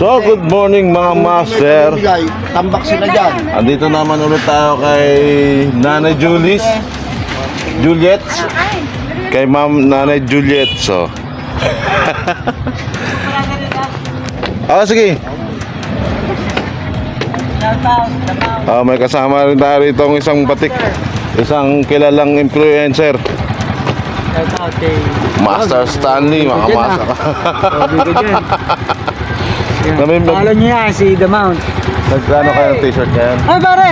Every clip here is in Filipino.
So, good morning mga master. Tambak sila dyan. Andito naman ulit tayo kay Nanay Juliet. Kay Ma'am Nanay Juliet. So. Sige. May kasama rin tayo rito ang isang batik. Isang kilalang influencer. Master Stanley, mga master. Pangalan niya si The Mount. Nagkano kayo ng t-shirt yan? Ay pare!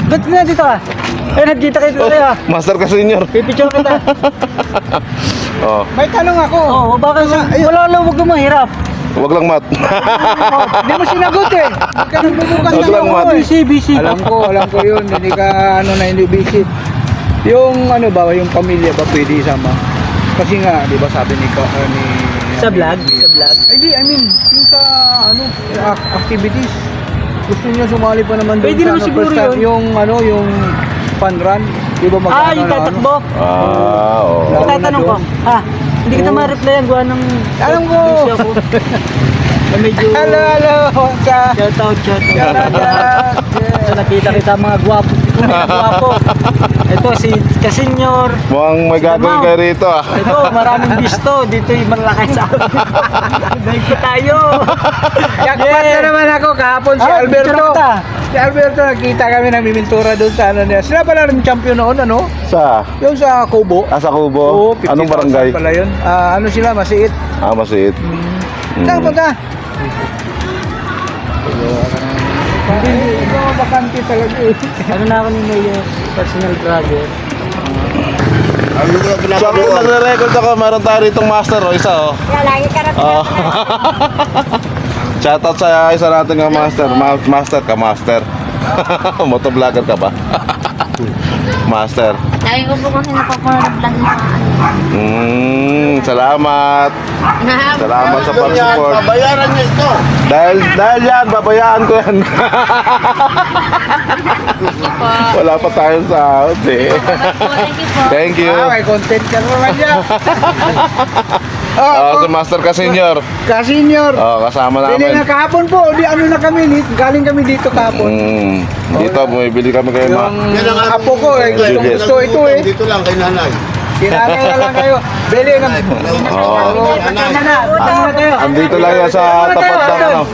Ba't na dito ka? Eh nagkita kayo tayo. Master ka senior. Pipicture kita. Oh, May tanong ako. Oo, bakit wala lang, huwag kang mahirap. wag lang mat. Hindi mo sinagot eh. Ka nagbubukas Wag lang, Mat. Busy. Alam ko yun. Hindi ka hindi busy. Yung yung pamilya ba pwede isama? Kasi nga, di ba sabi ni Sa vlog? Hindi, I mean, yung sa activities. Gusto niyo sumali pa naman doon Pwede naman siguro first time, yun. yung fun run. Di ba Yung tatakbo. Oo. Tatanong ko. Hindi kita ma-replyan gawa ng... Alam ko. busy ako. Medyo... Hello. Shout out. So, nakita kita mga gwapo. Mga gwapo. Ito si Kasenyor. Mukhang may gagawin kayo rito ah. Ito, maraming bisto. Dito yung malaki sa akin. Dahil ko tayo. Yakpat na naman ako kahapon si Alberto. kita. Si Alberto, nakita kami namimintura doon sa ano niya. Sila pala rin champion noon, ano? Sa? Yung sa Kubo. Sa Kubo? 50,000 Anong barangay? pala yun. Ano sila, Masiit. Masiit. Saan punta? Hindi ko bakante talaga eh. Ano na ako ni Mayor, personal brother. So ako nagre-record ako, meron tayo ritong master isa Lagi ka na Shoutout sa isa natin nga master. Master ka, master. Motovlogger ka ba? Master. Lagi ko po kasi napapanood vlog ng mga Salamat. Salamat sa pag-support. Babayaran niyo ito. Dahil yan, babayaan ko yan. Wala pa tayong sahod eh. Thank you. May content ka naman yan. Si Master ka senior. Ka-senior. Kasama Hindi namin. na kahapon po. Na kami. Galing kami dito kahapon. Dito, bumibili kami kayo Yung apo ko eh. Juliet. Gusto ito eh. Dito lang kay nanay. Kinanay na lang kayo. Bili na. Andito lang yan sa tapat ng ano.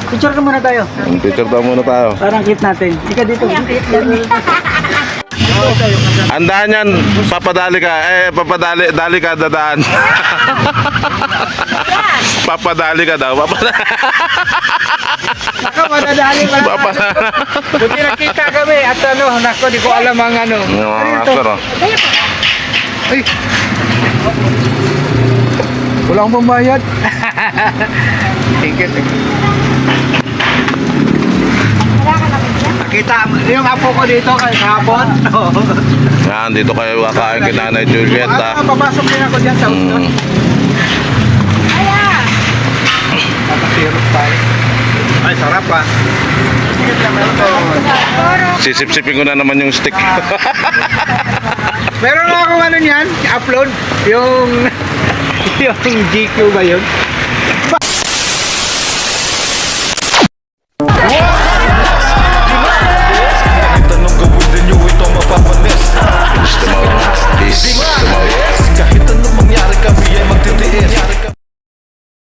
Picture ka muna tayo. Picture daw muna tayo. Parang cute natin. Ika dito. Andaan yan, papadali ka. Dali ka, dadaan. Papadali ka daw. Naka, madadali pa lang. Buti nakita kami. At nako, di ko alam ang ano. Mga master, Ay. Wala akong pambayad. Thank you. Nakita yung apo ko dito kahapon. Yan, dito kayo kakain kay Nanay Juliet. Papasok din ako dyan sa usto. Papasirap tayo. Ay, sarap pa. Sisip-sipin ko na naman yung stick. Meron na akong ano niyan, upload. Yung GQ ba yun?